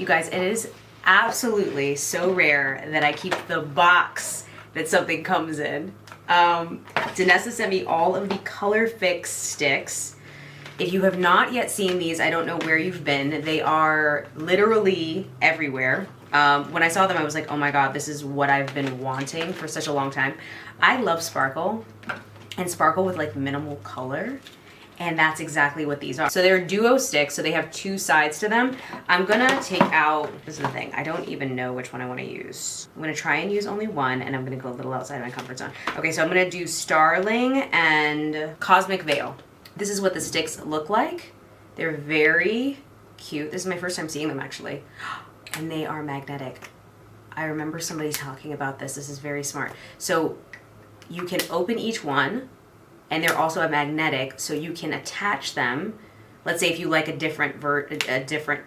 You guys, it is absolutely so rare that I keep the box that something comes in. Danessa sent me all of the Colorfix Stix. If you have not yet seen these, I don't know where you've been. They are literally everywhere. When I saw them, I was like, oh my God, this is what I've been wanting for such a long time. I love sparkle, and sparkle with like minimal color. And that's exactly what these are. So they're duo sticks, so they have two sides to them. I'm gonna take out, this is the thing, I don't even know which one I wanna use. I'm gonna try and use only one, and I'm gonna go a little outside my comfort zone. Okay, so I'm gonna do Starling and Cosmic Veil. This is what the sticks look like. They're very cute. This is my first time seeing them actually. And they are magnetic. I remember somebody talking about this. This is very smart. So you can open each one, and they're also a magnetic, so you can attach them. Let's say if you like a different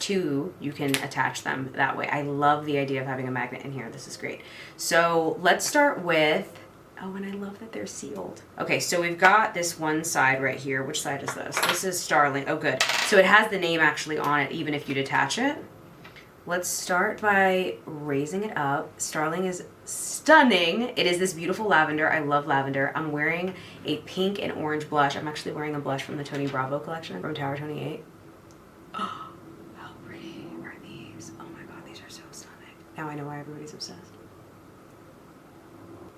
two, you can attach them that way. I love the idea of having a magnet in here. This is great. So let's start with, oh, and I love that they're sealed. Okay, so we've got this one side right here. Which side is this? This is Starling. Oh, good. So it has the name actually on it, even if you detach it. Let's start by raising it up. Starling is stunning. It is this beautiful lavender. I love lavender. I'm wearing a pink and orange blush. I'm actually wearing a blush from the Tony Bravo collection from Tower 28. Oh, how pretty are these? Oh my God, these are so stunning. Now I know why everybody's obsessed.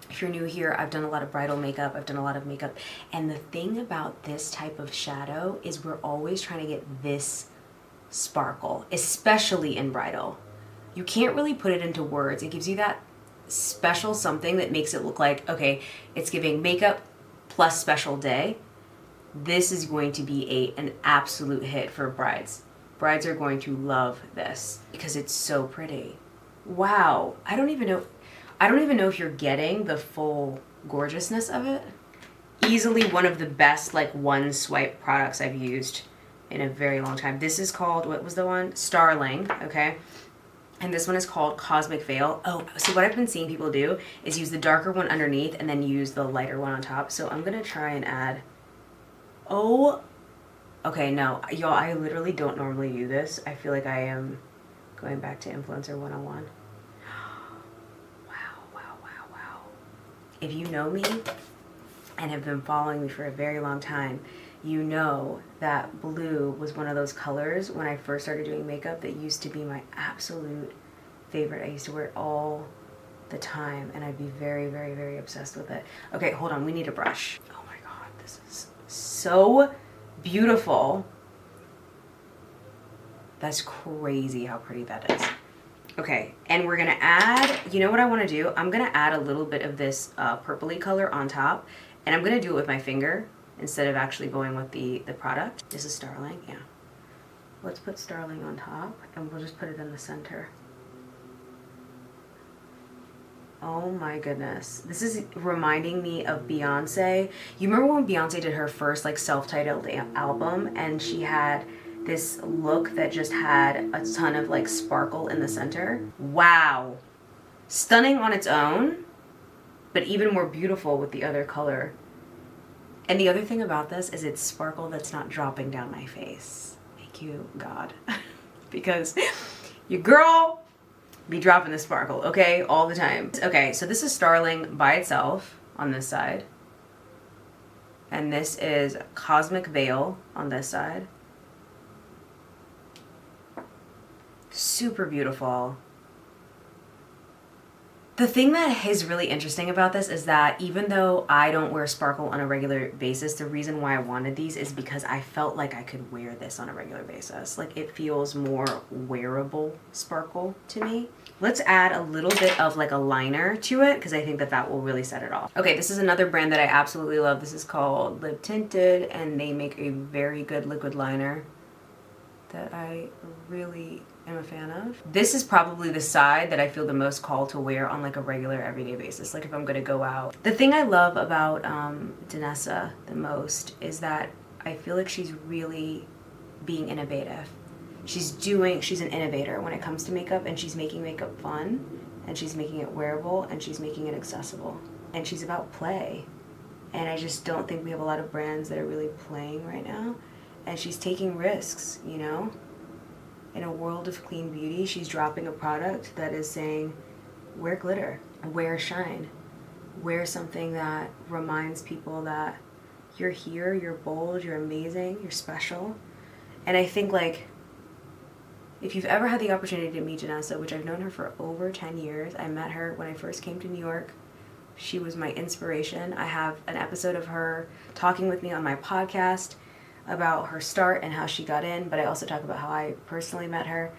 If you're new here, I've done a lot of bridal makeup. I've done a lot of makeup. And the thing about this type of shadow is we're always trying to get this sparkle, especially in bridal. You can't really put it into words. It gives you that special something that makes it look like, okay, it's giving makeup plus special day. This is going to be an absolute hit for brides. Brides are going to love this because it's so pretty. Wow. I don't even know if you're getting the full gorgeousness of it. Easily one of the best like one swipe products I've used in a very long time. This is called, what was the one? Starling, okay? And this one is called Cosmic Veil. Oh, so what I've been seeing people do is use the darker one underneath and then use the lighter one on top. So I'm gonna try and add, oh, okay, no, y'all, I literally don't normally do this. I feel like I am going back to Influencer 101. Wow. If you know me and have been following me for a very long time, you know that blue was one of those colors when I first started doing makeup that used to be my absolute favorite. I used to wear it all the time, and I'd be very, very, very obsessed with it. Okay, hold on, we need a brush. Oh my God, this is so beautiful. That's crazy how pretty that is. Okay, and we're gonna add, you know what I wanna do? I'm gonna add a little bit of this purpley color on top, and I'm gonna do it with my finger instead of actually going with the product. This is Starling, yeah. Let's put Starling on top, and we'll just put it in the center. Oh my goodness. This is reminding me of Beyonce. You remember when Beyonce did her first like self-titled album, and she had this look that just had a ton of like sparkle in the center? Wow. Stunning on its own, but even more beautiful with the other color. And the other thing about this is it's sparkle that's not dropping down my face. Thank you, God. Because your girl be dropping the sparkle, okay? All the time. Okay, so this is Starling by itself on this side. And this is Cosmic Veil on this side. Super beautiful. The thing that is really interesting about this is that even though I don't wear sparkle on a regular basis, the reason why I wanted these is because I felt like I could wear this on a regular basis. Like it feels more wearable sparkle to me. Let's add a little bit of like a liner to it because I think that that will really set it off. Okay, this is another brand that I absolutely love. This is called Lip Tinted, and they make a very good liquid liner that I really am a fan of. This is probably the side that I feel the most called to wear on like a regular everyday basis, like if I'm gonna go out. The thing I love about Danessa the most is that I feel like she's really being innovative. She's an innovator when it comes to makeup, and she's making makeup fun, and she's making it wearable, and she's making it accessible. And she's about play. And I just don't think we have a lot of brands that are really playing right now. And she's taking risks, you know? in a world of clean beauty, she's dropping a product that is saying, wear glitter, wear shine, wear something that reminds people that you're here, you're bold, you're amazing, you're special. And I think, like, if you've ever had the opportunity to meet Danessa, which I've known her for over 10 years, I met her when I first came to New York. She was my inspiration. I have an episode of her talking with me on my podcast about her start and how she got in, but I also talk about how I personally met her.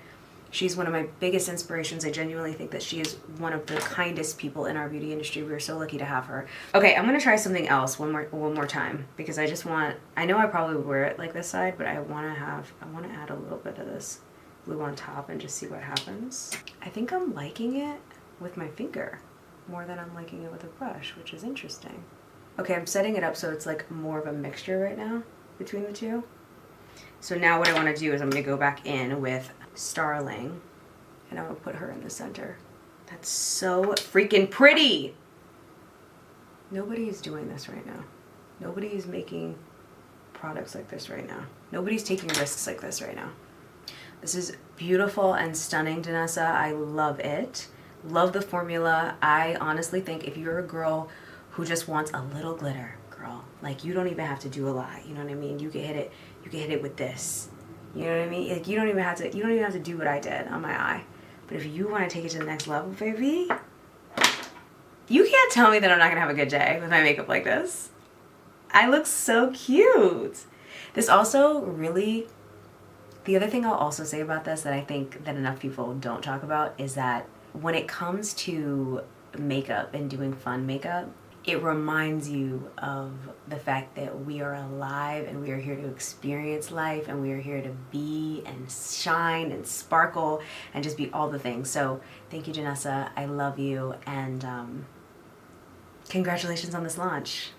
She's one of my biggest inspirations. I genuinely think that she is one of the kindest people in our beauty industry. We're so lucky to have her. Okay, I'm gonna try something else one more time, because I just want, I know I probably would wear it like this side, but I wanna add a little bit of this glue on top and just see what happens. I think I'm liking it with my finger more than I'm liking it with a brush, which is interesting. Okay, I'm setting it up so it's like more of a mixture right now between the two. So now what I want to do is I'm going to go back in with Starling, and I'm going to put her in the center. That's so freaking pretty! Nobody is doing this right now. Nobody is making products like this right now. Nobody's taking risks like this right now. This is beautiful and stunning, Danessa. I love it. Love the formula. I honestly think if you're a girl who just wants a little glitter, girl, like, you don't even have to do a lot. You know what I mean? You can hit it with this. You know what I mean? Like, you don't even have to do what I did on my eye. But if you want to take it to the next level, baby, you can't tell me that I'm not gonna have a good day with my makeup like this. I look so cute. This also really, the other thing I'll also say about this that I think that enough people don't talk about is that when it comes to makeup and doing fun makeup, it reminds you of the fact that we are alive and we are here to experience life and we are here to be and shine and sparkle and just be all the things. So thank you, Danessa. I love you, and congratulations on this launch.